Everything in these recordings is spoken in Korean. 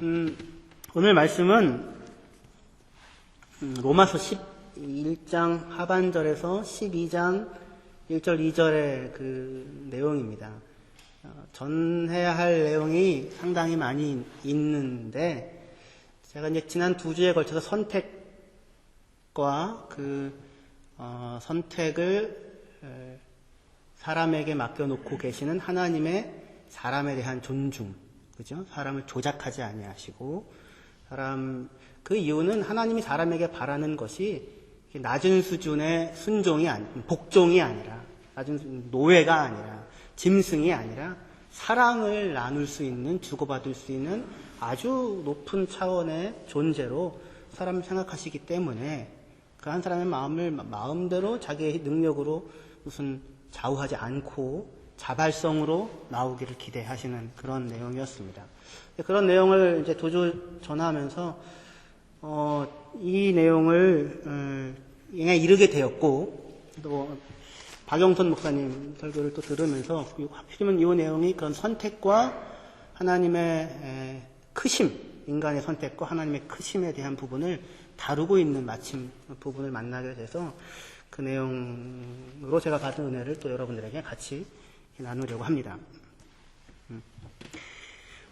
오늘 말씀은 로마서 11장 하반절에서 12장 1절 2절의 그 내용입니다. 전해야 할 내용이 상당히 많이 있는데 제가 이제 지난 2주에 걸쳐서 선택과 선택을 사람에게 맡겨놓고 계시는 하나님의 사람에 대한 존중, 그죠? 사람을 조작하지 아니하시고 그 이유는 하나님이 사람에게 바라는 것이 낮은 수준의 복종이 아니라, 낮은 노예가 아니라, 짐승이 아니라 사랑을 나눌 수 있는, 주고받을 수 있는 아주 높은 차원의 존재로 사람을 생각하시기 때문에 그 한 사람의 마음을 마음대로 자기의 능력으로 무슨 좌우하지 않고 자발성으로 나오기를 기대하시는 그런 내용이었습니다. 그런 내용을 이제 도주 전하면서 이 내용을 이르게 되었고, 또 박영선 목사님 설교를 또 들으면서 하필이면 이 내용이 그런 선택과 하나님의 크심, 인간의 선택과 하나님의 크심에 대한 부분을 다루고 있는 마침 부분을 만나게 돼서 그 내용으로 제가 받은 은혜를 또 여러분들에게 같이 나누려고 합니다.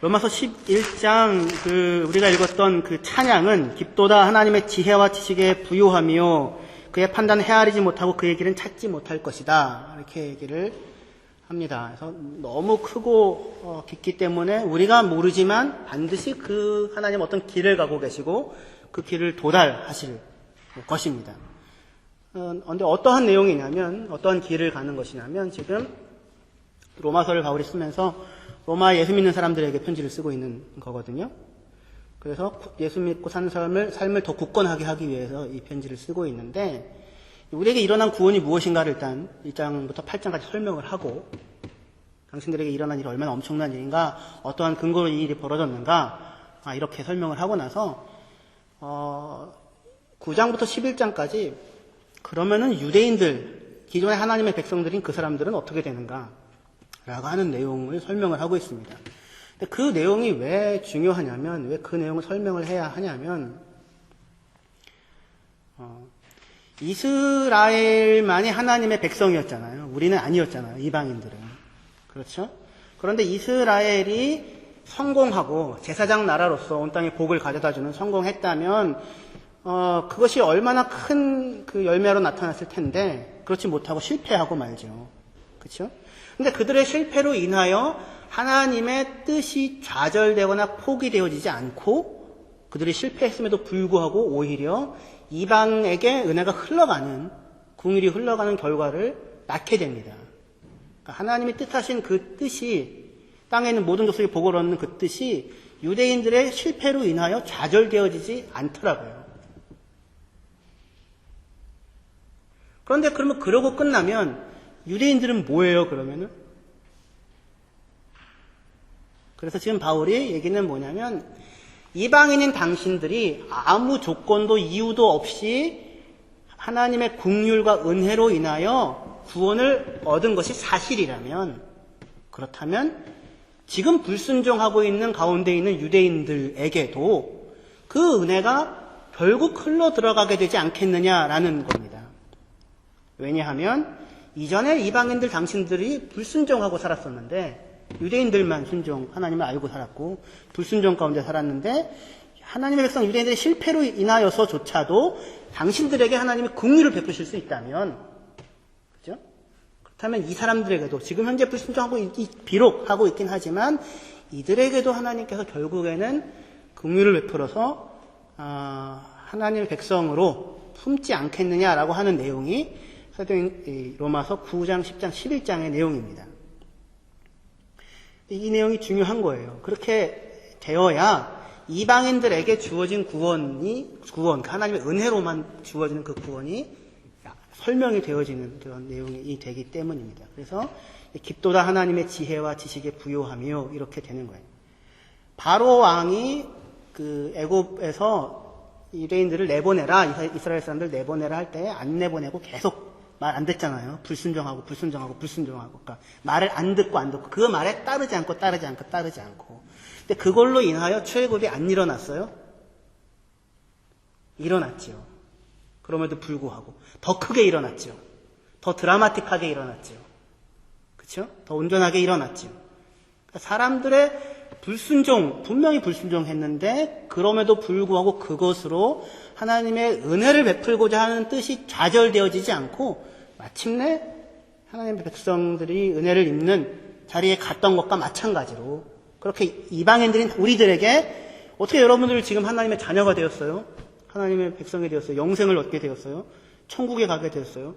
로마서 11장 우리가 읽었던 그 찬양은 깊도다 하나님의 지혜와 지식에 부요하며 그의 판단을 헤아리지 못하고 그의 길은 찾지 못할 것이다, 이렇게 얘기를 합니다. 그래서 너무 크고 깊기 때문에 우리가 모르지만 반드시 그 하나님 어떤 길을 가고 계시고 그 길을 도달하실 것입니다. 그런데 어떠한 내용이냐면, 어떠한 길을 가는 것이냐면, 지금 로마서를 바울이 쓰면서 로마 예수 믿는 사람들에게 편지를 쓰고 있는 거거든요. 그래서 예수 믿고 사는 삶을 더 굳건하게 하기 위해서 이 편지를 쓰고 있는데, 우리에게 일어난 구원이 무엇인가를 일단 1장부터 8장까지 설명을 하고, 당신들에게 일어난 일이 얼마나 엄청난 일인가, 어떠한 근거로 이 일이 벌어졌는가, 이렇게 설명을 하고 나서 9장부터 11장까지 그러면은 유대인들, 기존의 하나님의 백성들인 그 사람들은 어떻게 되는가 라고 하는 내용을 설명을 하고 있습니다. 근데 그 내용이 왜 중요하냐면, 왜 그 내용을 설명을 해야 하냐면, 이스라엘만이 하나님의 백성이었잖아요. 우리는 아니었잖아요. 이방인들은. 그렇죠? 그런데 이스라엘이 성공하고 제사장 나라로서 온 땅에 복을 가져다주는 성공했다면 그것이 얼마나 큰 그 열매로 나타났을 텐데 그렇지 못하고 실패하고 말죠. 그렇죠? 근데 그들의 실패로 인하여 하나님의 뜻이 좌절되거나 포기되어지지 않고 그들이 실패했음에도 불구하고 오히려 이방에게 은혜가 흘러가는, 긍휼이 흘러가는 결과를 낳게 됩니다. 그러니까 하나님이 뜻하신 그 뜻이, 땅에 있는 모든 족속이 복을 얻는 그 뜻이 유대인들의 실패로 인하여 좌절되어지지 않더라고요. 그런데 그러면 그러고 끝나면 유대인들은 뭐예요, 그러면은? 그래서 지금 바울이 얘기는 뭐냐면, 이방인인 당신들이 아무 조건도 이유도 없이 하나님의 긍휼과 은혜로 인하여 구원을 얻은 것이 사실이라면, 그렇다면 지금 불순종하고 있는 가운데 있는 유대인들에게도 그 은혜가 결국 흘러 들어가게 되지 않겠느냐라는 겁니다. 왜냐하면 이전에 이방인들 당신들이 불순종하고 살았었는데, 유대인들만 하나님을 알고 살았고 불순종 가운데 살았는데, 하나님의 백성 유대인들의 실패로 인하여서조차도 당신들에게 하나님이 긍휼을 베푸실 수 있다면, 그렇죠? 그렇다면 이 사람들에게도 지금 현재 불순종하고 비록 하고 있긴 하지만 이들에게도 하나님께서 결국에는 긍휼을 베풀어서 하나님의 백성으로 품지 않겠느냐라고 하는 내용이 로마서 9장, 10장, 11장의 내용입니다. 이 내용이 중요한 거예요. 그렇게 되어야 이방인들에게 주어진 구원, 하나님의 은혜로만 주어지는 그 구원이 설명이 되어지는 그런 내용이 되기 때문입니다. 그래서 깊도다 하나님의 지혜와 지식에 부요하며 이렇게 되는 거예요. 바로 왕이 그 애굽에서 유대인들을 내보내라, 이스라엘 사람들 내보내라 할 때 안 내보내고 계속 말 안 듣잖아요. 불순종하고. 그러니까 말을 안 듣고 그 말에 따르지 않고. 근데 그걸로 인하여 출애굽이 안 일어났어요? 일어났지요. 그럼에도 불구하고 더 크게 일어났지요. 더 드라마틱하게 일어났지요. 그렇죠? 더 온전하게 일어났지요. 그러니까 사람들의 불순종, 분명히 불순종했는데 그럼에도 불구하고 그것으로 하나님의 은혜를 베풀고자 하는 뜻이 좌절되어지지 않고 마침내 하나님의 백성들이 은혜를 입는 자리에 갔던 것과 마찬가지로 그렇게 이방인들인 우리들에게 어떻게 여러분들 지금 하나님의 자녀가 되었어요? 하나님의 백성이 되었어요. 영생을 얻게 되었어요. 천국에 가게 되었어요.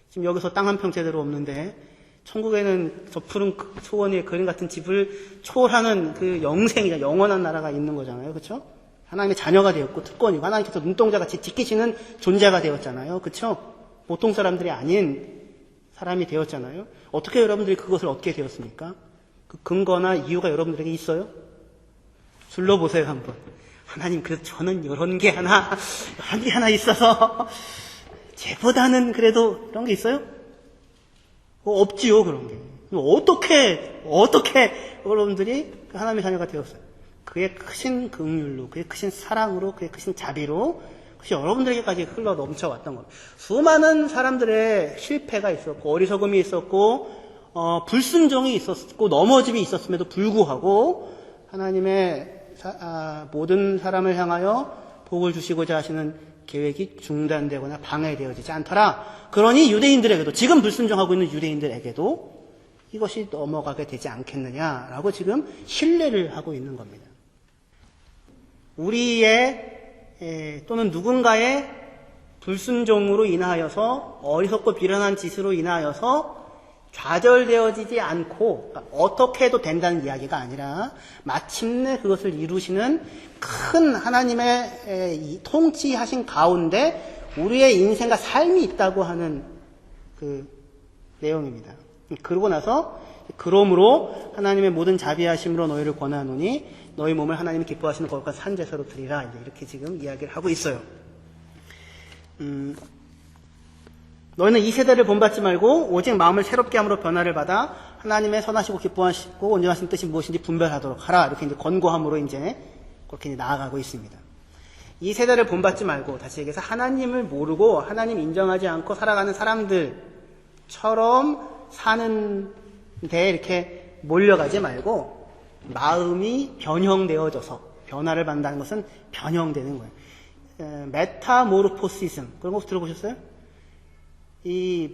지금 여기서 땅 한 평 제대로 없는데 천국에는 저 푸른 초원의 그림 같은 집을 초월하는 그 영생이자 영원한 나라가 있는 거잖아요. 그렇죠? 하나님의 자녀가 되었고 특권이고 하나님께서 눈동자같이 지키시는 존재가 되었잖아요. 그렇죠? 보통 사람들이 아닌 사람이 되었잖아요. 어떻게 여러분들이 그것을 얻게 되었습니까? 그 근거나 이유가 여러분들에게 있어요? 둘러보세요 한번. 하나님 그래도 저는 이런 게 하나 있어서 쟤보다는 그래도 그런 게 있어요? 없지요 그런 게. 어떻게 여러분들이 하나님의 자녀가 되었어요? 그의 크신 긍휼로, 그의 크신 사랑으로, 그의 크신 자비로 그것이 여러분들에게까지 흘러 넘쳐왔던 겁니다. 수많은 사람들의 실패가 있었고 어리석음이 있었고 불순종이 있었고 넘어짐이 있었음에도 불구하고 하나님의 모든 사람을 향하여 복을 주시고자 하시는 계획이 중단되거나 방해되어지지 않더라. 그러니 유대인들에게도 지금 불순종하고 있는 유대인들에게도 이것이 넘어가게 되지 않겠느냐라고 지금 신뢰를 하고 있는 겁니다. 우리의 또는 누군가의 불순종으로 인하여서 어리석고 비련한 짓으로 인하여서 좌절되어지지 않고 어떻게 해도 된다는 이야기가 아니라 마침내 그것을 이루시는 큰 하나님의 통치하신 가운데 우리의 인생과 삶이 있다고 하는 그 내용입니다. 그러고 나서 그러므로 하나님의 모든 자비하심으로 너희를 권하노니 너희 몸을 하나님이 기뻐하시는 거룩한 산제사로 드리라. 이렇게 지금 이야기를 하고 있어요. 너희는 이 세대를 본받지 말고 오직 마음을 새롭게 함으로 변화를 받아 하나님의 선하시고 기뻐하시고 온전하신 뜻이 무엇인지 분별하도록 하라. 이렇게 이제 권고함으로 이제 그렇게 이제 나아가고 있습니다. 이 세대를 본받지 말고 다시 얘기해서 하나님을 모르고 하나님 인정하지 않고 살아가는 사람들처럼 사는데 이렇게 몰려가지 말고 마음이 변형되어져서 변화를 받는다는 것은 변형되는 거예요. 메타모르포시즘 그런 거 들어보셨어요? 이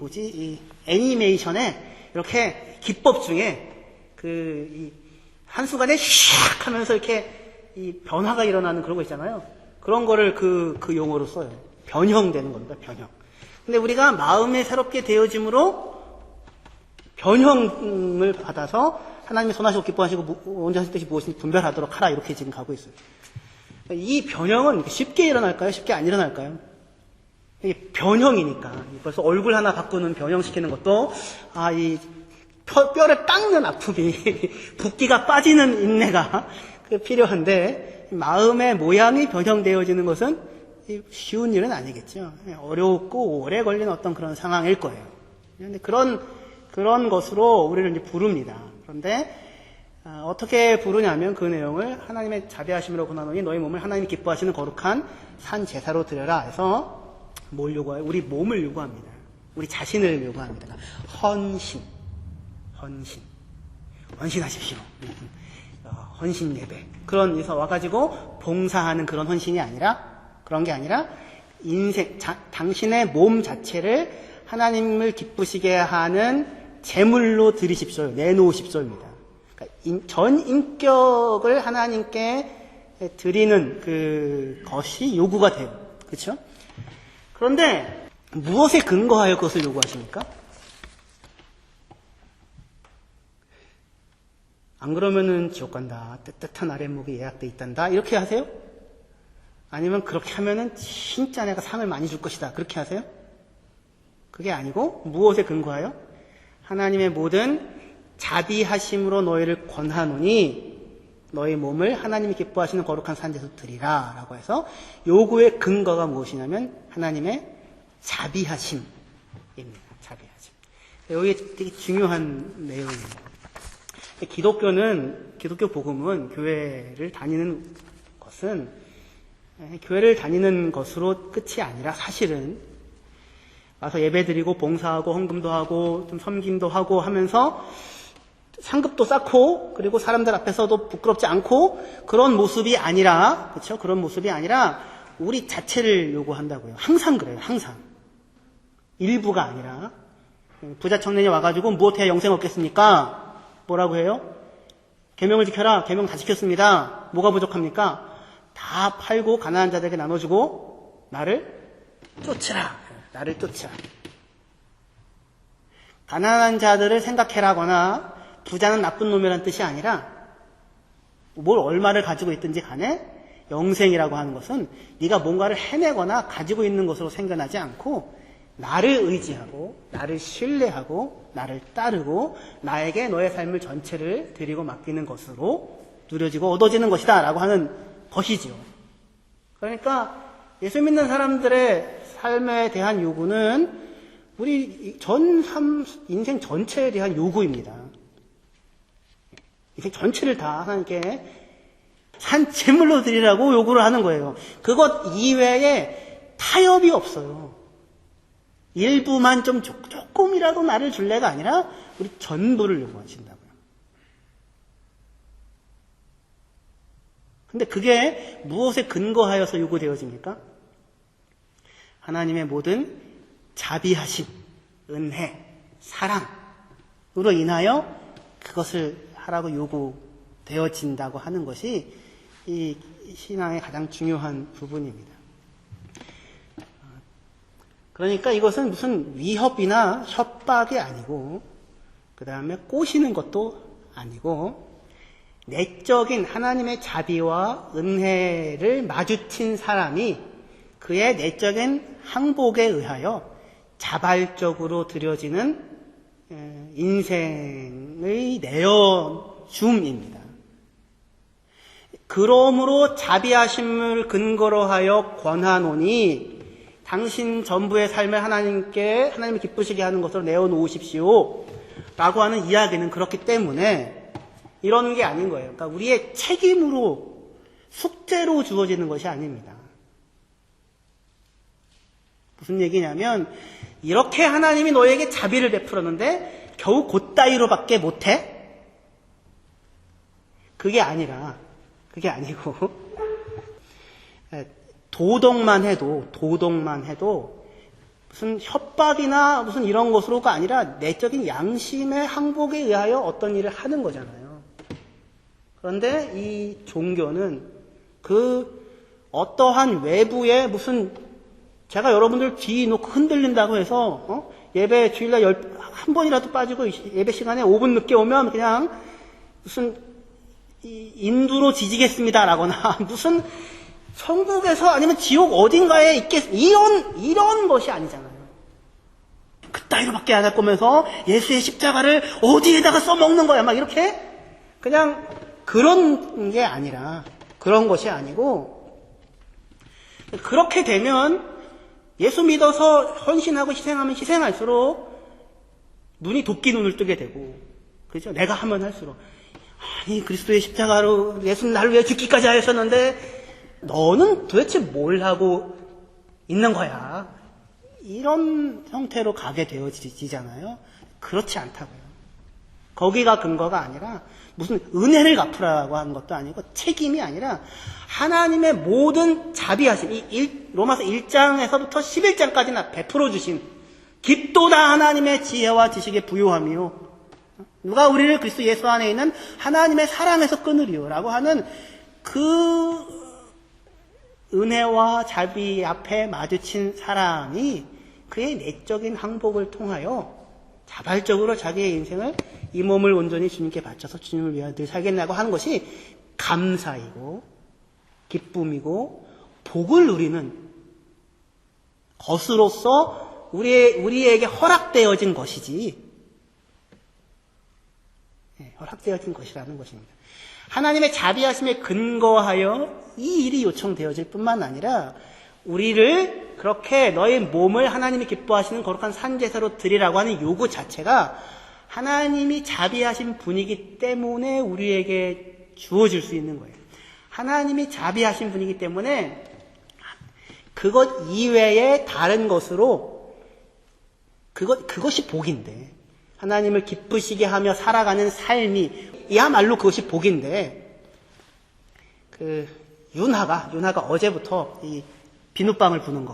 애니메이션에 이렇게 기법 중에 이 한순간에 샥 하면서 이렇게 이 변화가 일어나는 그런 거 있잖아요. 그런 거를 그 용어로 써요. 변형되는 겁니다. 변형. 근데 우리가 마음에 새롭게 되어짐으로 변형을 받아서 하나님의 선하시고 기뻐하시고 온전하신 뜻이 무엇인지 분별하도록 하라. 이렇게 지금 가고 있어요. 이 변형은 쉽게 일어날까요? 쉽게 안 일어날까요? 이게 변형이니까. 벌써 얼굴 하나 바꾸는 변형시키는 것도, 이 뼈를 깎는 아픔이, 붓기가 빠지는 인내가 필요한데, 마음의 모양이 변형되어지는 것은 쉬운 일은 아니겠죠. 어렵고 오래 걸린 어떤 그런 상황일 거예요. 그런데 그런 것으로 우리를 이제 부릅니다. 그런데, 어떻게 부르냐면 그 내용을 하나님의 자비하심으로 권하노니 너희 몸을 하나님이 기뻐하시는 거룩한 산 제사로 드려라 해서 뭘 요구해요? 우리 몸을 요구합니다. 우리 자신을 요구합니다. 헌신하십시오. 헌신 예배. 그런 데서 와가지고 봉사하는 그런 헌신이 아니라 그런 게 아니라 당신의 몸 자체를 하나님을 기쁘시게 하는 제물로 드리십시오. 내놓으십시오입니다. 그러니까 전 인격을 하나님께 드리는 그것이 요구가 돼요. 그렇죠? 그런데 무엇에 근거하여 그것을 요구하십니까? 안 그러면은 지옥 간다. 뜨뜻한 아랫목이 예약돼 있단다. 이렇게 하세요? 아니면 그렇게 하면은 진짜 내가 상을 많이 줄 것이다. 그렇게 하세요? 그게 아니고 무엇에 근거하여? 하나님의 모든 자비하심으로 너희를 권하노니 너희 몸을 하나님이 기뻐하시는 거룩한 산제에서 드리라 라고 해서 요구의 근거가 무엇이냐면 하나님의 자비하심입니다. 자비하심. 여기 되게 중요한 내용입니다. 기독교 복음은 교회를 다니는 것은 교회를 다니는 것으로 끝이 아니라 사실은 와서 예배드리고 봉사하고 헌금도 하고 좀 섬김도 하고 하면서 상급도 쌓고 그리고 사람들 앞에서도 부끄럽지 않고 그런 모습이 아니라 그렇죠? 그런 모습이 아니라 우리 자체를 요구한다고요. 항상 그래요. 항상. 일부가 아니라 부자 청년이 와가지고 무엇해야 영생 얻겠습니까? 뭐라고 해요? 계명을 지켜라. 계명 다 지켰습니다. 뭐가 부족합니까? 다 팔고 가난한 자들에게 나눠주고 나를 쫓으라. 나를 쫓아. 가난한 자들을 생각해라거나 부자는 나쁜 놈이라는 뜻이 아니라 뭘 얼마를 가지고 있든지 간에 영생이라고 하는 것은 네가 뭔가를 해내거나 가지고 있는 것으로 생겨나지 않고 나를 의지하고 나를 신뢰하고 나를 따르고 나에게 너의 삶을 전체를 드리고 맡기는 것으로 누려지고 얻어지는 것이다 라고 하는 것이죠. 그러니까 예수 믿는 사람들의 삶에 대한 요구는 우리 인생 전체에 대한 요구입니다. 인생 전체를 다 하나님께 산 제물로 드리라고 요구를 하는 거예요. 그것 이외에 타협이 없어요. 일부만 좀 조금이라도 나를 줄래가 아니라 우리 전부를 요구하신다고요. 근데 그게 무엇에 근거하여서 요구되어집니까? 하나님의 모든 자비하심, 은혜, 사랑으로 인하여 그것을 하라고 요구되어진다고 하는 것이 이 신앙의 가장 중요한 부분입니다. 그러니까 이것은 무슨 위협이나 협박이 아니고 그 다음에 꼬시는 것도 아니고 내적인 하나님의 자비와 은혜를 마주친 사람이 그의 내적인 항복에 의하여 자발적으로 드려지는 인생의 내어줌입니다. 그러므로 자비하심을 근거로 하여 권하노니 당신 전부의 삶을 하나님이 기쁘시게 하는 것으로 내어놓으십시오 라고 하는 이야기는 그렇기 때문에 이런 게 아닌 거예요. 그러니까 우리의 책임으로 숙제로 주어지는 것이 아닙니다. 무슨 얘기냐면 이렇게 하나님이 너에게 자비를 베풀었는데 겨우 그따위로밖에 못해? 그게 아니고 도덕만 해도 무슨 협박이나 무슨 이런 것으로가 아니라 내적인 양심의 항복에 의하여 어떤 일을 하는 거잖아요. 그런데 이 종교는 그 어떠한 외부의 무슨 제가 여러분들 뒤 놓고 흔들린다고 해서 예배 주일날 한 번이라도 빠지고 예배 시간에 5분 늦게 오면 그냥 무슨 인두로 뒤지겠습니다라거나 무슨 천국에서 아니면 지옥 어딘가에 이런 것이 아니잖아요. 그따위로밖에 안 할 거면서 예수의 십자가를 어디에다가 써먹는 거야 막 이렇게 그냥 그런 게 아니라 그런 것이 아니고 그렇게 되면 예수 믿어서 헌신하고 희생하면 희생할수록 눈이 도끼 눈을 뜨게 되고 그렇죠? 내가 하면 할수록 아니 그리스도의 십자가로 예수는 나를 위해 죽기까지 하셨는데 너는 도대체 뭘 하고 있는 거야? 이런 형태로 가게 되어지잖아요. 그렇지 않다고요. 거기가 근거가 아니라 무슨 은혜를 갚으라고 하는 것도 아니고 책임이 아니라 하나님의 모든 자비하심, 로마서 1장에서부터 11장까지나 베풀어 주신 깊도다 하나님의 지혜와 지식의 부요함이요. 누가 우리를 그리스도 예수 안에 있는 하나님의 사랑에서 끊으리요 라고 하는 그 은혜와 자비 앞에 마주친 사람이 그의 내적인 항복을 통하여 자발적으로 자기의 인생을 이 몸을 온전히 주님께 바쳐서 주님을 위하여 늘 살겠냐고 하는 것이 감사이고 기쁨이고 복을 누리는 것으로서 우리에게 허락되어진 것이지 허락되어진 것이라는 것입니다. 하나님의 자비하심에 근거하여 이 일이 요청되어질 뿐만 아니라 우리를 그렇게 너의 몸을 하나님이 기뻐하시는 거룩한 산제사로 드리라고 하는 요구 자체가 하나님이 자비하신 분이기 때문에 우리에게 주어질 수 있는 거예요. 하나님이 자비하신 분이기 때문에 그것 이외에 다른 것으로 그것이 복인데, 하나님을 기쁘시게 하며 살아가는 삶이야말로 그것이 복인데, 윤하가 어제부터 이 비눗방울 부는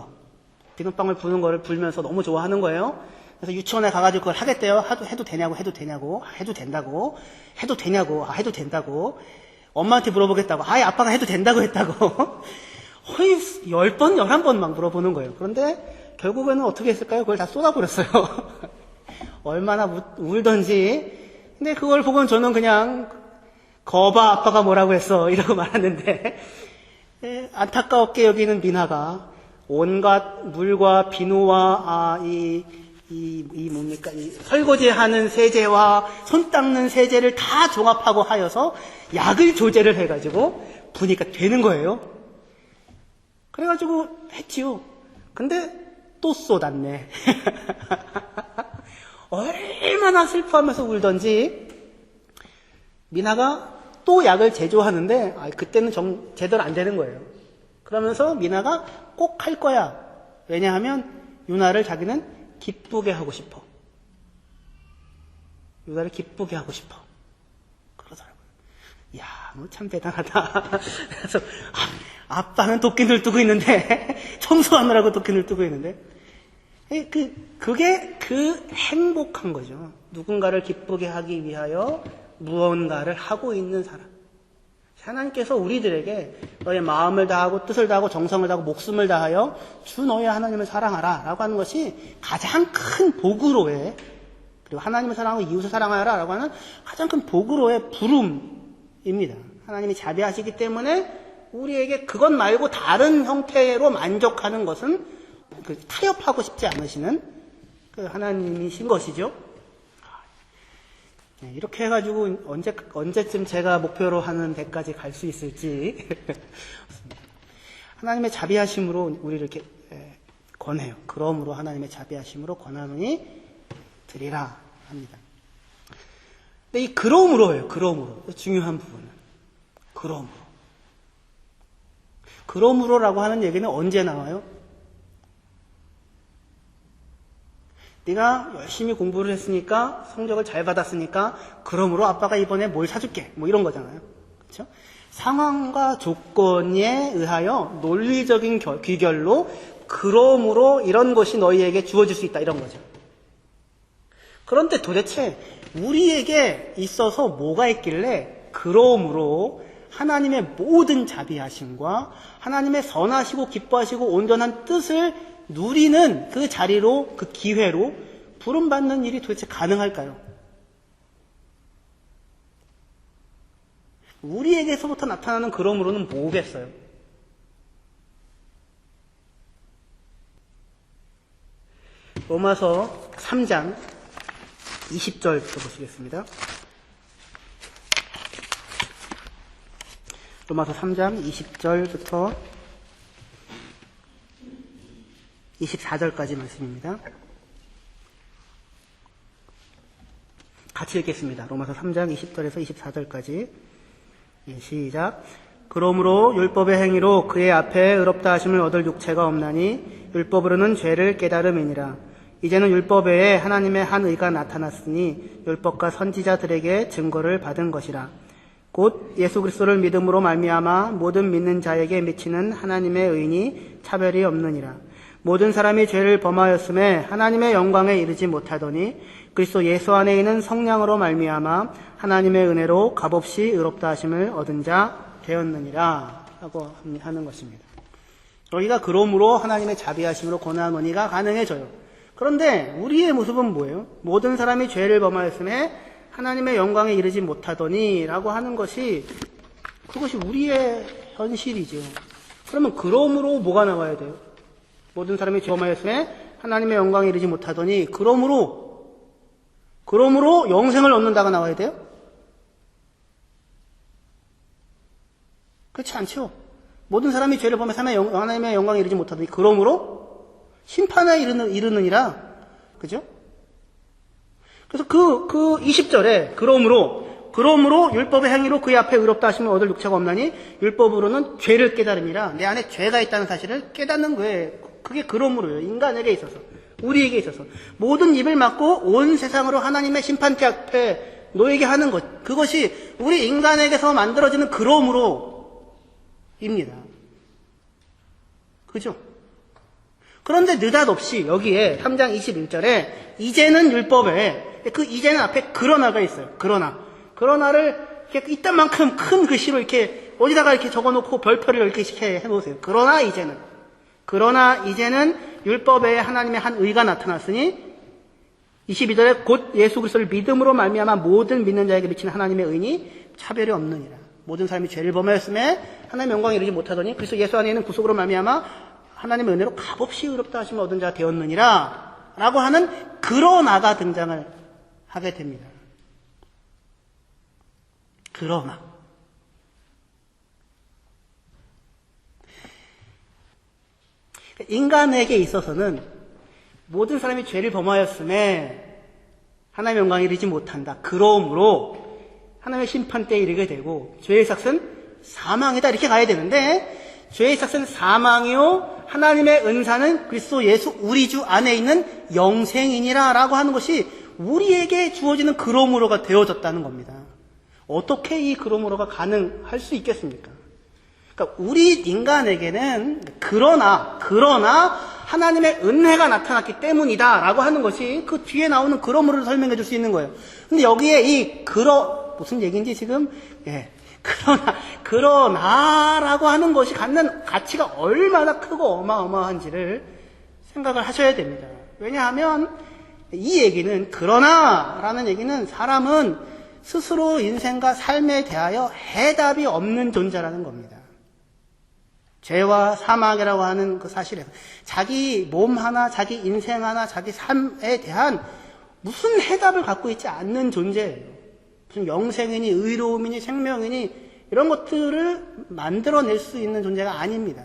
거를 불면서 너무 좋아하는 거예요. 그래서 유치원에 가가지고 그걸 하겠대요. 해도 된다고. 엄마한테 물어보겠다고. 아빠가 해도 된다고 했다고. 거의 10번, 11번 막 물어보는 거예요. 그런데 결국에는 어떻게 했을까요? 그걸 다 쏟아버렸어요. 얼마나 울던지. 근데 그걸 보고는 저는 그냥, 거봐, 아빠가 뭐라고 했어. 이러고 말았는데, 안타깝게 여기는 미나가 온갖 물과 비누와, 뭡니까, 이 설거지하는 세제와 손 닦는 세제를 다 종합하고 하여서 약을 조제를 해가지고 부니까 되는 거예요. 그래가지고 했지요. 근데 또 쏟았네. 얼마나 슬퍼하면서 울던지 미나가 또 약을 제조하는데 그때는 제대로 안 되는 거예요. 그러면서 미나가 꼭 할 거야. 왜냐하면 유나를 자기는 기쁘게 하고 싶어. 유나를 기쁘게 하고 싶어. 그러더라고요. 이야, 너 참 대단하다. 그래서 아빠는 도끼를 뜨고 있는데 청소하느라고 도끼를 뜨고 있는데 그게 행복한 거죠. 누군가를 기쁘게 하기 위하여 무언가를 하고 있는 사람. 하나님께서 우리들에게 너의 마음을 다하고 뜻을 다하고 정성을 다하고 목숨을 다하여 주 너의 하나님을 사랑하라 라고 하는 것이 가장 큰 복으로의, 그리고 하나님을 사랑하고 이웃을 사랑하라 라고 하는 가장 큰 복으로의 부름입니다. 하나님이 자비하시기 때문에 우리에게 그것 말고 다른 형태로 만족하는 것은 타협하고 싶지 않으시는 하나님이신 것이죠. 이렇게 해가지고 언제쯤 제가 목표로 하는 데까지 갈 수 있을지. 하나님의 자비하심으로 우리를 이렇게 권해요. 그러므로 하나님의 자비하심으로 권하노니 드리라 합니다. 근데 이 그러므로예요. 그러므로. 중요한 부분은. 그러므로라고 하는 얘기는 언제 나와요? 네가 열심히 공부를 했으니까, 성적을 잘 받았으니까, 그러므로 아빠가 이번에 뭘 사줄게. 뭐 이런 거잖아요. 그렇죠? 상황과 조건에 의하여 논리적인 귀결로 그러므로 이런 것이 너희에게 주어질 수 있다. 이런 거죠. 그런데 도대체 우리에게 있어서 뭐가 있길래 그러므로 하나님의 모든 자비하심과 하나님의 선하시고 기뻐하시고 온전한 뜻을 누리는 그 자리로, 그 기회로 부름받는 일이 도대체 가능할까요? 우리에게서부터 나타나는 그러므로는 뭐겠어요? 로마서 3장 20절부터 보시겠습니다. 로마서 3장 20절부터 24절까지 말씀입니다. 같이 읽겠습니다. 로마서 3장 20절에서 24절까지. 시작. 그러므로 율법의 행위로 그의 앞에 의롭다 하심을 얻을 육체가 없나니 율법으로는 죄를 깨달음이니라. 이제는 율법 외에 하나님의 한 의가 나타났으니 율법과 선지자들에게 증거를 받은 것이라. 곧 예수 그리스도를 믿음으로 말미암아 모든 믿는 자에게 미치는 하나님의 의인이 차별이 없느니라. 모든 사람이 죄를 범하였음에 하나님의 영광에 이르지 못하더니 그리스도 예수 안에 있는 성령으로 말미암아 하나님의 은혜로 값없이 의롭다 하심을 얻은 자 되었느니라 하고 하는 것입니다. 여기가 그러므로 하나님의 자비하심으로 권하노니가 가능해져요. 그런데 우리의 모습은 뭐예요? 모든 사람이 죄를 범하였음에 하나님의 영광에 이르지 못하더니 라고 하는 것이, 그것이 우리의 현실이죠. 그러면 그러므로 뭐가 나와야 돼요? 모든 사람이 죄 범하였음에 하나님의 영광에 이르지 못하더니 그러므로 영생을 얻는다가 나와야 돼요? 그렇지 않죠. 모든 사람이 죄를 범해서 하나님의 영광에 이르지 못하더니 그러므로 심판에 이르느니라. 그죠? 그래서 그 20절에 그러므로 율법의 행위로 그의 앞에 의롭다 하시면 얻을 육체가 없나니 율법으로는 죄를 깨달음이라. 내 안에 죄가 있다는 사실을 깨닫는 거예요. 그게 그러므로요. 인간에게 있어서, 우리에게 있어서 모든 입을 막고 온 세상으로 하나님의 심판대 앞에 놓이게 하는 것, 그것이 우리 인간에게서 만들어지는 그러므로입니다. 그죠? 그런데 느닷없이 여기에 3장 21절에 이제는 율법에, 그 이제는 앞에 그러나가 있어요. 그러나를 이렇게 이딴만큼 큰 글씨로 이렇게 어디다가 이렇게 적어놓고 별표를 이렇게 해놓으세요. 그러나 이제는 율법에 하나님의 한 의가 나타났으니 22절에 곧 예수 그리스도를 믿음으로 말미암아 모든 믿는 자에게 미치는 하나님의 의니 차별이 없느니라. 모든 사람이 죄를 범하였음에 하나님의 영광에 이르지 못하더니 그리스도 예수 안에 있는 구속으로 말미암아 하나님의 은혜로 값없이 의롭다 하시면 얻은 자가 되었느니라 라고 하는 그러나가 등장을 하게 됩니다. 그러나 인간에게 있어서는 모든 사람이 죄를 범하였음에 하나님의 영광에 이르지 못한다. 그러므로 하나님의 심판때에 이르게 되고 죄의 삭은 사망이다 이렇게 가야 되는데 죄의 삭은 사망이요 하나님의 은사는 그리스도 예수 우리 주 안에 있는 영생이니라 라고 하는 것이 우리에게 주어지는 그러므로가 되어졌다는 겁니다. 어떻게 이 그러므로가 가능할 수 있겠습니까? 그러니까 우리 인간에게는 그러나 하나님의 은혜가 나타났기 때문이다 라고 하는 것이 그 뒤에 나오는 그러므로를 설명해 줄 수 있는 거예요. 근데 여기에 무슨 얘기인지 지금 그러나라고 하는 것이 갖는 가치가 얼마나 크고 어마어마한지를 생각을 하셔야 됩니다. 왜냐하면 이 얘기는 그러나라는 얘기는 사람은 스스로 인생과 삶에 대하여 해답이 없는 존재라는 겁니다. 죄와 사망이라고 하는 그 사실에서 자기 몸 하나, 자기 인생 하나, 자기 삶에 대한 무슨 해답을 갖고 있지 않는 존재예요. 무슨 영생이니 의로움이니 생명이니 이런 것들을 만들어낼 수 있는 존재가 아닙니다.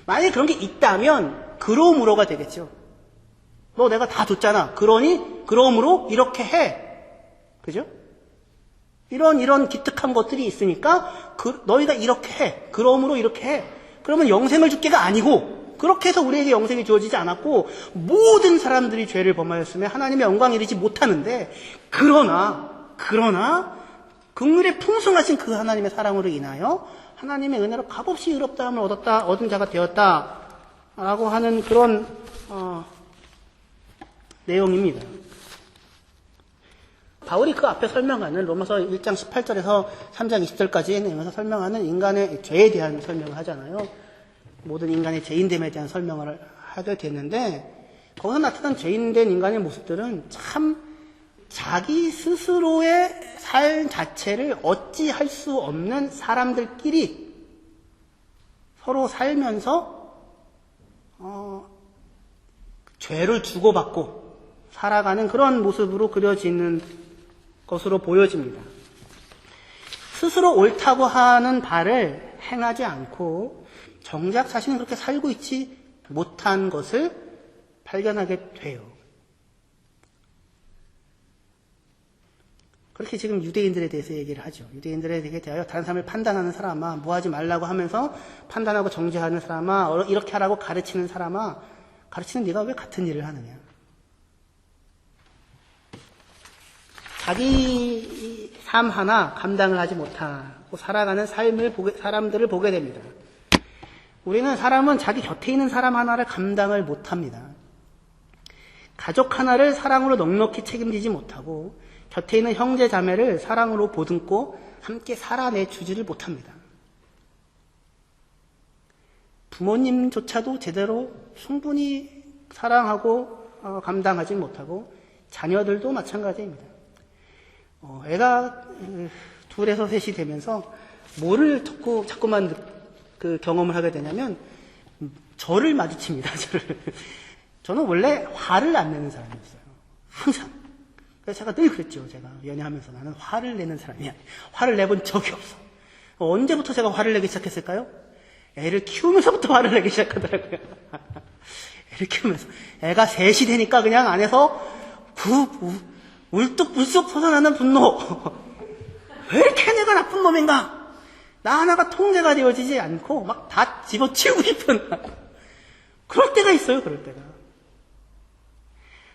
만약에 그런 게 있다면 그러므로가 되겠죠. 너 내가 다 줬잖아. 그러므로 이렇게 해. 그죠? 이런 기특한 것들이 있으니까 너희가 이렇게 해. 그러므로 이렇게 해. 그러면 영생을 줄게가 아니고 그렇게 해서 우리에게 영생이 주어지지 않았고 모든 사람들이 죄를 범하였으며 하나님의 영광에 이르지 못하는데 그러나 긍휼의 풍성하신 그 하나님의 사랑으로 인하여 하나님의 은혜로 값없이 의롭다함을 얻은 자가 되었다라고 하는 그런 내용입니다. 바울이 그 앞에 설명하는 로마서 1장 18절에서 3장 20절까지의 내용에서 설명하는 인간의 죄에 대한 설명을 하잖아요. 모든 인간의 죄인됨에 대한 설명을 하게 됐는데 거기서 나타난 죄인된 인간의 모습들은 참 자기 스스로의 삶 자체를 어찌할 수 없는 사람들끼리 서로 살면서 죄를 주고받고 살아가는 그런 모습으로 그려지는 것으로 보여집니다. 스스로 옳다고 하는 바를 행하지 않고 정작 자신은 그렇게 살고 있지 못한 것을 발견하게 돼요. 그렇게 지금 유대인들에 대해서 얘기를 하죠. 유대인들에 대하여 다른 사람을 판단하는 사람아, 뭐 하지 말라고 하면서 판단하고 정죄하는 사람아, 이렇게 하라고 가르치는 사람아, 가르치는 네가 왜 같은 일을 하느냐. 자기 삶 하나 감당을 하지 못하고 살아가는 사람들을 보게 됩니다. 사람은 자기 곁에 있는 사람 하나를 감당을 못합니다. 가족 하나를 사랑으로 넉넉히 책임지지 못하고 곁에 있는 형제 자매를 사랑으로 보듬고 함께 살아내주지를 못합니다. 부모님조차도 제대로 충분히 사랑하고 감당하지 못하고 자녀들도 마찬가지입니다. 애가 둘에서 셋이 되면서 뭐를 자꾸만 그 경험을 하게 되냐면 저를 마주칩니다. 저는 원래 화를 안 내는 사람이었어요. 항상. 그래서 제가 늘 그랬죠. 제가 연애하면서 나는 화를 내는 사람이야. 화를 내본 적이 없어. 언제부터 제가 화를 내기 시작했을까요? 애를 키우면서부터 화를 내기 시작하더라고요. 애를 키우면서. 애가 셋이 되니까 그냥 안에서 울뚝불뚝 솟아나는 분노. 왜 이렇게 내가 나쁜 놈인가? 나 하나가 통제가 되어지지 않고 막 다 집어치우고 싶은 그럴 때가 있어요. 그럴 때가.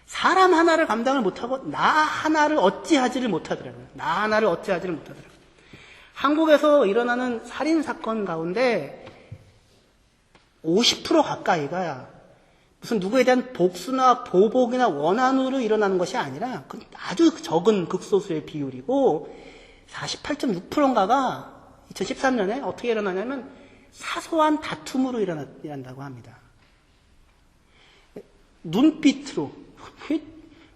사람 하나를 감당을 못하고 나 하나를 어찌하지를 못하더라고요. 나 하나를 어찌하지를 못하더라고요. 한국에서 일어나는 살인사건 가운데 50% 가까이가 무슨 누구에 대한 복수나 보복이나 원한으로 일어나는 것이 아니라 아주 적은 극소수의 비율이고 48.6%인가가 2013년에 어떻게 일어나냐면 사소한 다툼으로 일어난다고 합니다. 눈빛으로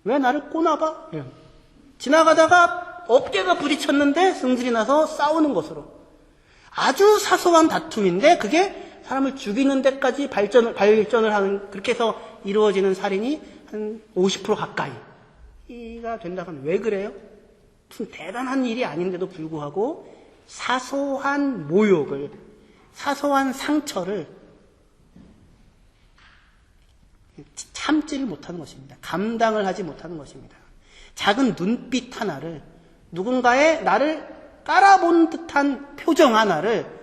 왜 나를 꼬나봐? 지나가다가 어깨가 부딪혔는데 승질이 나서 싸우는 것으로 아주 사소한 다툼인데 그게 사람을 죽이는 데까지 발전을 하는 그렇게 해서 이루어지는 살인이 한 50% 가까이가 된다고 하면 왜 그래요? 무슨 대단한 일이 아닌데도 불구하고 사소한 모욕을 사소한 상처를 참지를 못하는 것입니다. 감당을 하지 못하는 것입니다. 작은 눈빛 하나를 누군가의 나를 깔아본 듯한 표정 하나를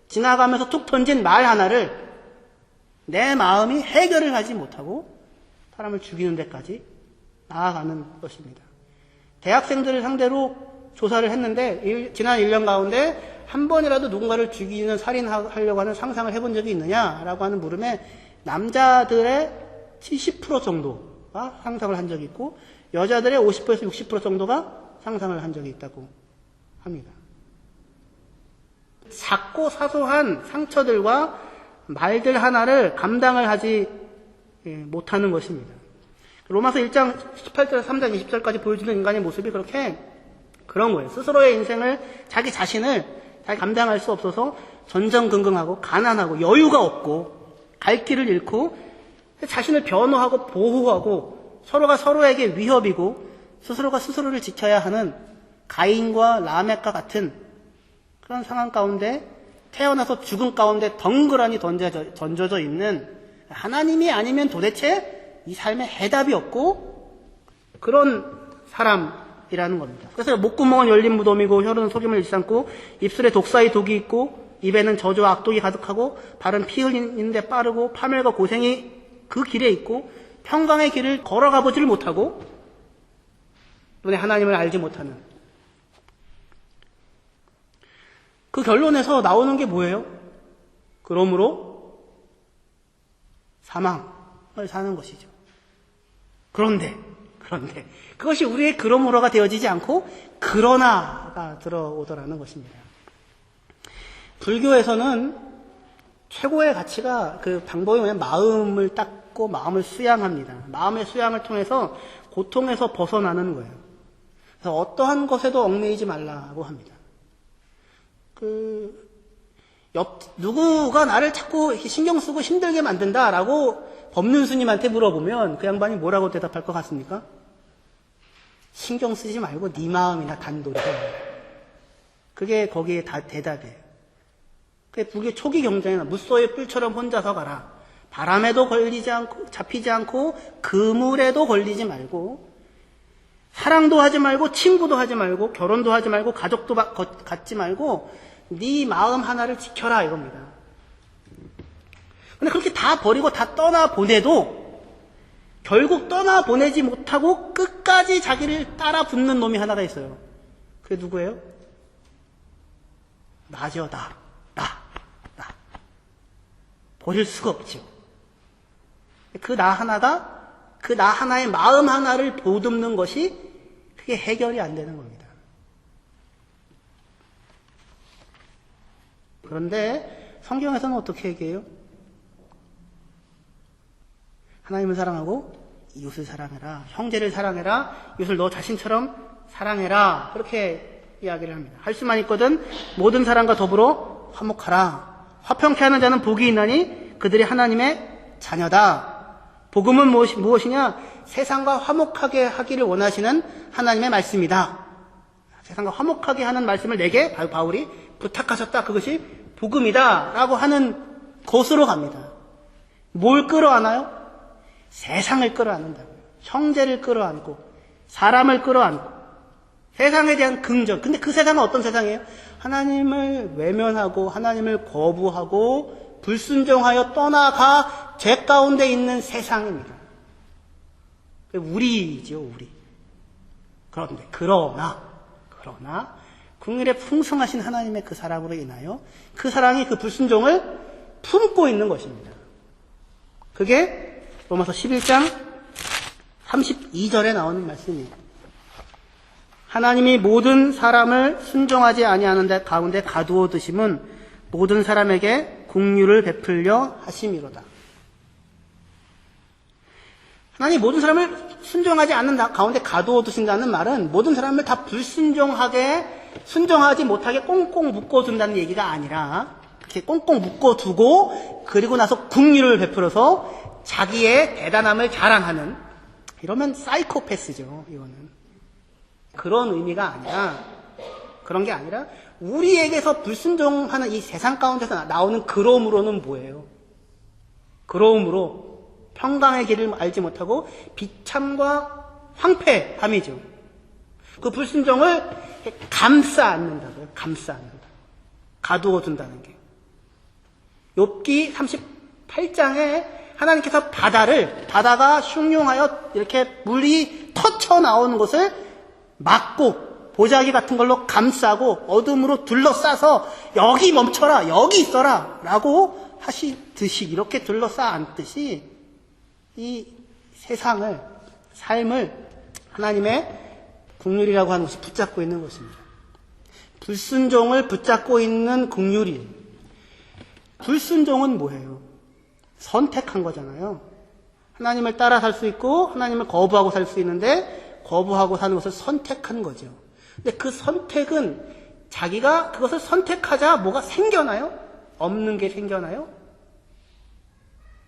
지나가면서 툭 던진 말 하나를 내 마음이 해결을 하지 못하고 사람을 죽이는 데까지 나아가는 것입니다. 대학생들을 상대로 조사를 했는데 지난 1년 가운데 한 번이라도 누군가를 죽이는 살인하려고 하는 상상을 해본 적이 있느냐라고 하는 물음에 남자들의 70% 정도가 상상을 한 적이 있고 여자들의 50%에서 60% 정도가 상상을 한 적이 있다고 합니다. 작고 사소한 상처들과 말들 하나를 감당을 하지 못하는 것입니다. 로마서 1장 18절에서 3장 20절까지 보여주는 인간의 모습이 그런 거예요. 스스로의 인생을 자기 자신을 잘 감당할 수 없어서 전전긍긍하고 가난하고 여유가 없고 갈 길을 잃고 자신을 변호하고 보호하고 서로가 서로에게 위협이고 스스로가 스스로를 지켜야 하는 가인과 라멕과 같은 그런 상황 가운데 태어나서 죽음 가운데 덩그러니 던져져 있는 하나님이 아니면 도대체 이 삶에 해답이 없고 그런 사람이라는 겁니다. 그래서 목구멍은 열린 무덤이고 혀는 속임을 일삼고 입술에 독사의 독이 있고 입에는 저주와 악독이 가득하고 발은 피 흘리는 데 빠르고 파멸과 고생이 그 길에 있고 평강의 길을 걸어가 보지를 못하고 눈에 하나님을 알지 못하는 그 결론에서 나오는 게 뭐예요? 그러므로 사망을 사는 것이죠. 그런데 그것이 우리의 그러므로가 되어지지 않고 그러나가 들어오더라는 것입니다. 불교에서는 최고의 가치가 그 방법이 뭐냐면 마음을 닦고 마음을 수양합니다. 마음의 수양을 통해서 고통에서 벗어나는 거예요. 그래서 어떠한 것에도 얽매이지 말라고 합니다. 누구가 나를 자꾸 신경 쓰고 힘들게 만든다라고 법륜 스님한테 물어보면 그 양반이 뭐라고 대답할 것 같습니까? 신경 쓰지 말고 네 마음이나 단도리 해. 그게 거기에 다 대답이에요. 그게 불교 초기 경전에는 무소의 뿔처럼 혼자서 가라. 바람에도 걸리지 않고 잡히지 않고 그물에도 걸리지 말고 사랑도 하지 말고 친구도 하지 말고 결혼도 하지 말고 가족도 갖지 말고 네 마음 하나를 지켜라 이겁니다. 근데 그렇게 다 버리고 다 떠나보내도 결국 떠나보내지 못하고 끝까지 자기를 따라 붙는 놈이 하나가 있어요. 그게 누구예요? 나죠. 나. 버릴 수가 없죠. 그 나 하나의 마음 하나를 보듬는 것이 그게 해결이 안 되는 겁니다. 그런데 성경에서는 어떻게 얘기해요? 하나님을 사랑하고 이웃을 사랑해라. 형제를 사랑해라. 이웃을 너 자신처럼 사랑해라. 그렇게 이야기를 합니다. 할 수만 있거든 모든 사람과 더불어 화목하라. 화평케 하는 자는 복이 있나니 그들이 하나님의 자녀다. 복음은 무엇이냐? 세상과 화목하게 하기를 원하시는 하나님의 말씀이다. 세상과 화목하게 하는 말씀을 내게 바울이 부탁하셨다. 그것이 복음이다. 라고 하는 것으로 갑니다. 뭘 끌어안아요? 세상을 끌어안는다고요. 형제를 끌어안고 사람을 끌어안고 세상에 대한 긍정. 근데 그 세상은 어떤 세상이에요? 하나님을 외면하고 하나님을 거부하고 불순종하여 떠나가 죄 가운데 있는 세상입니다. 우리죠, 우리. 그러나 긍휼에 풍성하신 하나님의 그 사랑으로 인하여 그 사랑이 그 불순종을 품고 있는 것입니다. 그게 로마서 11장 32절에 나오는 말씀이에요. 하나님이 모든 사람을 순종하지 아니하는 데 가운데 가두어 두심은 모든 사람에게 긍휼을 베풀려 하심이로다. 하나님 모든 사람을 순종하지 않는 가운데 가두어 두신다는 말은 모든 사람을 다 불순종하게 순종하지 못하게 꽁꽁 묶어둔다는 얘기가 아니라 이렇게 꽁꽁 묶어두고 그리고 나서 긍휼을 베풀어서 자기의 대단함을 자랑하는 이러면 사이코패스죠. 이거는 그런 의미가 아니라 그런 게 아니라 우리에게서 불순종하는 이 세상 가운데서 나오는 그러므로는 뭐예요? 그러므로 평강의 길을 알지 못하고 비참과 황폐함이죠. 그 불순종을 감싸 안는다고요. 감싸 안는다. 가두어 둔다는 게. 욥기 38장에 하나님께서 바다가 흉흉하여 이렇게 물이 터쳐 나오는 것을 막고 보자기 같은 걸로 감싸고 어둠으로 둘러싸서 여기 멈춰라, 여기 있어라 라고 하시듯이 이렇게 둘러싸 안듯이 이 세상을, 삶을 하나님의 긍휼이라고 하는 것이 붙잡고 있는 것입니다. 불순종을 붙잡고 있는 긍휼이. 불순종은 뭐예요? 선택한 거잖아요. 하나님을 따라 살 수 있고 하나님을 거부하고 살 수 있는데 거부하고 사는 것을 선택한 거죠. 근데 그 선택은 자기가 그것을 선택하자 뭐가 생겨나요? 없는 게 생겨나요?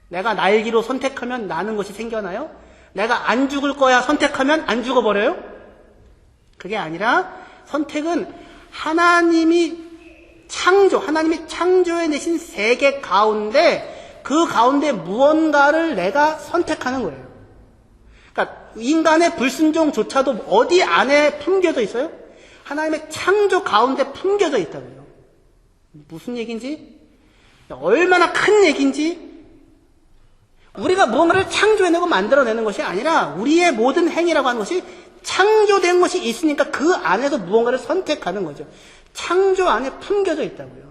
내가 날기로 선택하면 나는 것이 생겨나요? 내가 안 죽을 거야 선택하면 안 죽어버려요? 그게 아니라 선택은 하나님이 창조해내신 세계 가운데 그 가운데 무언가를 내가 선택하는 거예요. 그러니까 인간의 불순종조차도 어디 안에 품겨져 있어요? 하나님의 창조 가운데 품겨져 있다고요. 무슨 얘기인지? 얼마나 큰 얘기인지? 우리가 무언가를 창조해내고 만들어내는 것이 아니라 우리의 모든 행위라고 하는 것이 창조된 것이 있으니까 그 안에서 무언가를 선택하는 거죠. 창조 안에 품겨져 있다고요.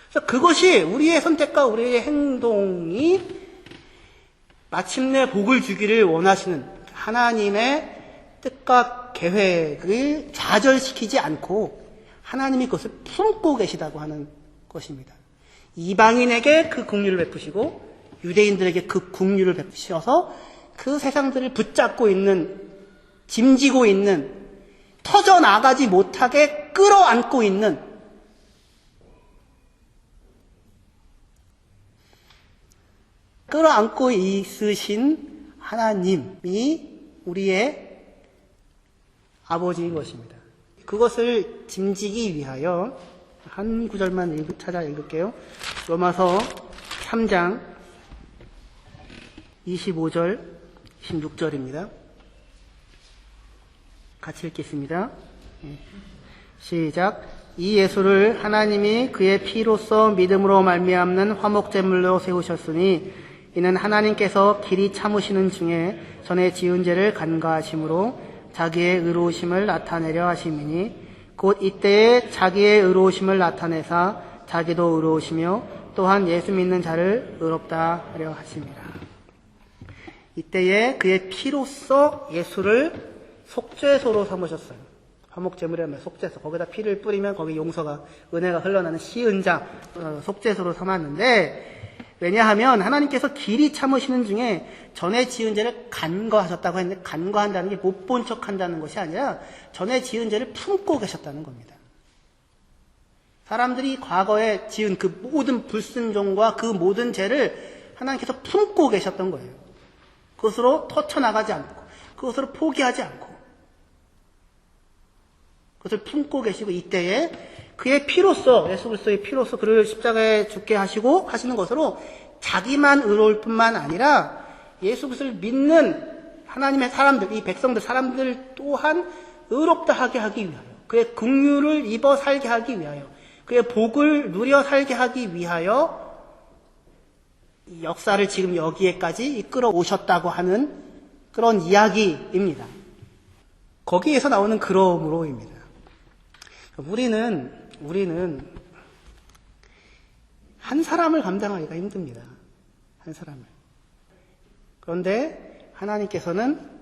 그래서 그것이 우리의 선택과 우리의 행동이 마침내 복을 주기를 원하시는 하나님의 뜻과 계획을 좌절시키지 않고 하나님이 그것을 품고 계시다고 하는 것입니다. 이방인에게 그 긍휼을 베푸시고 유대인들에게 그 긍휼을 베푸셔서 그 세상들을 붙잡고 있는, 짐지고 있는, 터져나가지 못하게 끌어안고 있는 끌어안고 있으신 하나님이 우리의 아버지인 것입니다. 그것을 짐지기 위하여 한 구절만 찾아 읽을게요. 로마서 3장 25절, 26절입니다. 같이 읽겠습니다. 시작. 이 예수를 하나님이 그의 피로써 믿음으로 말미암는 화목제물로 세우셨으니 이는 하나님께서 길이 참으시는 중에 전에 지은 죄를 간과하심으로 자기의 의로우심을 나타내려 하심이니 곧 이때에 자기의 의로우심을 나타내사 자기도 의로우시며 또한 예수 믿는 자를 의롭다 하려 하심이라. 이때에 그의 피로써 예수를 속죄소로 삼으셨어요. 화목제물이라면 속죄소. 거기다 피를 뿌리면 거기 용서가, 은혜가 흘러나는 시은장, 속죄소로 삼았는데, 왜냐하면 하나님께서 길이 참으시는 중에 전에 지은 죄를 간과하셨다고 했는데, 간과한다는 게 못 본 척 한다는 것이 아니라 전에 지은 죄를 품고 계셨다는 겁니다. 사람들이 과거에 지은 그 모든 불순종과 그 모든 죄를 하나님께서 품고 계셨던 거예요. 그것으로 터쳐나가지 않고, 그것으로 포기하지 않고, 그것을 품고 계시고, 이때에 그의 피로써, 예수 그리스도의 피로써 그를 십자가에 죽게 하시고 하시는 것으로 자기만 의로울 뿐만 아니라 예수 그리스도를 믿는 하나님의 사람들, 이 백성들, 사람들 또한 의롭다 하게 하기 위하여, 그의 긍휼을 입어 살게 하기 위하여, 그의 복을 누려 살게 하기 위하여 이 역사를 지금 여기에까지 이끌어 오셨다고 하는 그런 이야기입니다. 거기에서 나오는 그러므로입니다. 우리는 한 사람을 감당하기가 힘듭니다. 한 사람을. 그런데 하나님께서는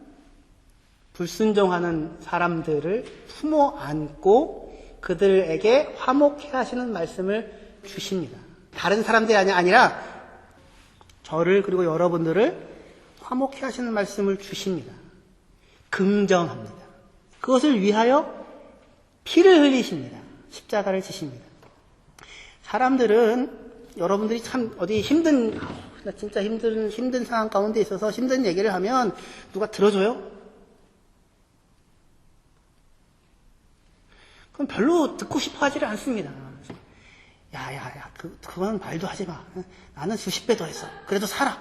불순종하는 사람들을 품어 안고 그들에게 화목해 하시는 말씀을 주십니다. 다른 사람들이 아니라 저를 그리고 여러분들을 화목해 하시는 말씀을 주십니다. 긍정합니다. 그것을 위하여 피를 흘리십니다. 십자가를 지십니다. 사람들은 여러분들이 참 어디 나 진짜 힘든 상황 가운데 있어서 힘든 얘기를 하면 누가 들어줘요? 그럼 별로 듣고 싶어 하지를 않습니다. 그건 말도 하지 마. 나는 수십 배 더 했어. 그래도 살아.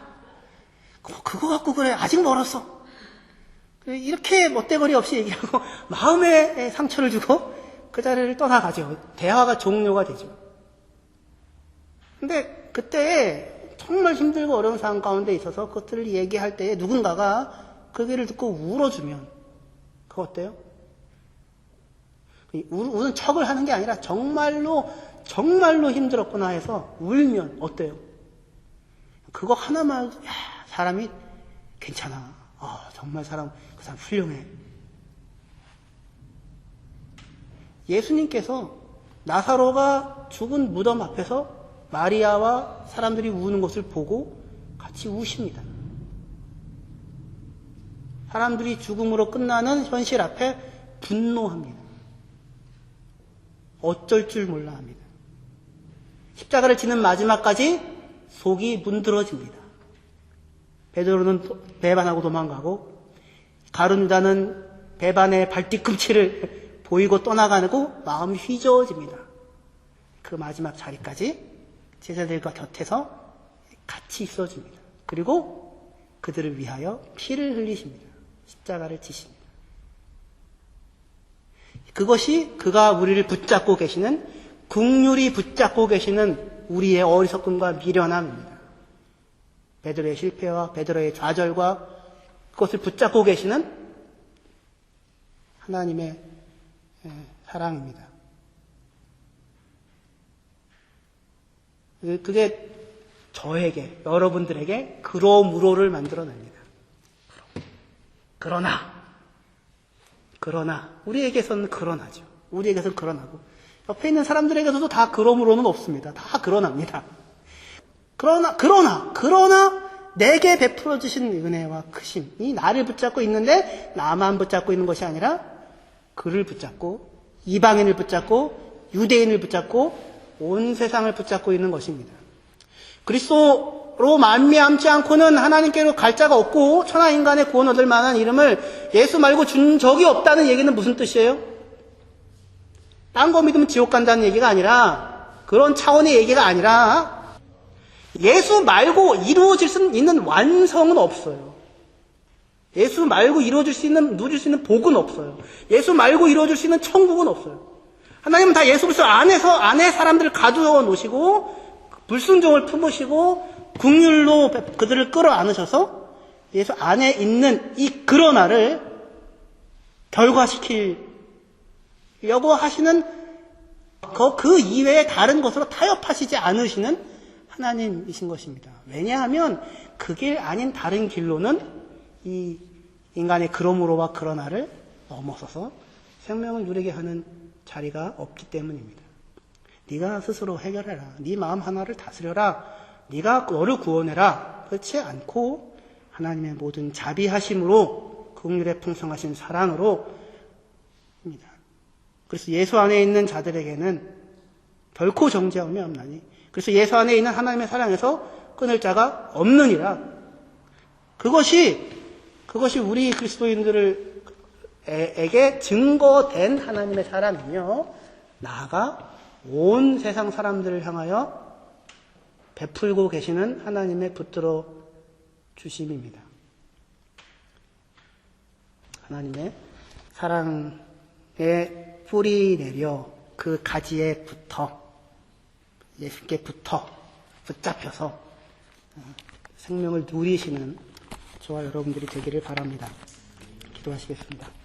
그거 갖고 그래. 아직 멀었어. 이렇게 멋대거리 없이 얘기하고 마음에 상처를 주고 그 자리를 떠나가죠. 대화가 종료가 되죠. 근데 그때 정말 힘들고 어려운 상황 가운데 있어서 그것들을 얘기할 때에 누군가가 그 얘기를 듣고 울어주면 그거 어때요? 우는 척을 하는 게 아니라 정말로 힘들었구나 해서 울면 어때요? 그거 하나만 사람이 괜찮아. 정말 그 사람 훌륭해. 예수님께서 나사로가 죽은 무덤 앞에서 마리아와 사람들이 우는 것을 보고 같이 우십니다. 사람들이 죽음으로 끝나는 현실 앞에 분노합니다. 어쩔 줄 몰라 합니다. 십자가를 지는 마지막까지 속이 문드러집니다. 베드로는 배반하고 도망가고 가룟 유다는 배반의 발뒤꿈치를 보이고 떠나가고 마음이 휘저어집니다. 그 마지막 자리까지 제자들과 곁에서 같이 있어줍니다. 그리고 그들을 위하여 피를 흘리십니다. 십자가를 지십니다. 그것이 그가 우리를 붙잡고 계시는, 긍휼히 붙잡고 계시는 우리의 어리석음과 미련함입니다. 베드로의 실패와 베드로의 좌절과 그것을 붙잡고 계시는 하나님의 사랑입니다. 그게 저에게, 여러분들에게 그러므로를 만들어냅니다. 그러나 우리에게서는 그러나죠. 우리에게서는 그러나고 옆에 있는 사람들에게서도 다 그러므로는 없습니다. 다 그러납니다. 그러나 내게 베풀어 주신 은혜와 크심이 나를 붙잡고 있는데 나만 붙잡고 있는 것이 아니라 그를 붙잡고 이방인을 붙잡고 유대인을 붙잡고 온 세상을 붙잡고 있는 것입니다. 그리스도로 말미암지 않고는 하나님께로 갈 자가 없고 천하 인간의 구원 얻을 만한 이름을 예수 말고 준 적이 없다는 얘기는 무슨 뜻이에요? 딴 거 믿으면 지옥 간다는 얘기가 아니라, 그런 차원의 얘기가 아니라, 예수 말고 이루어질 수 있는 완성은 없어요. 예수 말고 이루어질 수 있는, 누릴 수 있는 복은 없어요. 예수 말고 이루어질 수 있는 천국은 없어요. 하나님은 다 예수 그리스도 안에 사람들을 가두어 놓으시고 불순종을 품으시고 긍휼로 그들을 끌어안으셔서 예수 안에 있는 이 그러나를 결과시키려고 하시는 그 이외의 다른 것으로 타협하시지 않으시는 하나님이신 것입니다. 왜냐하면 그 길 아닌 다른 길로는 이 인간의 그러므로와 그러나를 넘어서서 생명을 누리게 하는 자리가 없기 때문입니다. 네가 스스로 해결해라. 네 마음 하나를 다스려라. 네가 너를 구원해라. 그렇지 않고 하나님의 모든 자비하심으로 긍휼에 풍성하신 사랑으로 입니다. 그래서 예수 안에 있는 자들에게는 결코 정죄함이 없나니 그래서 예수 안에 있는 하나님의 사랑에서 끊을 자가 없느니라. 그것이 우리 그리스도인들에게 증거된 하나님의 사랑이며 나아가 온 세상 사람들을 향하여 베풀고 계시는 하나님의 붙들어 주심입니다. 하나님의 사랑에 뿌리 내려 그 가지에 예수께 붙잡혀서 생명을 누리시는 저와 여러분들이 되기를 바랍니다. 기도하시겠습니다.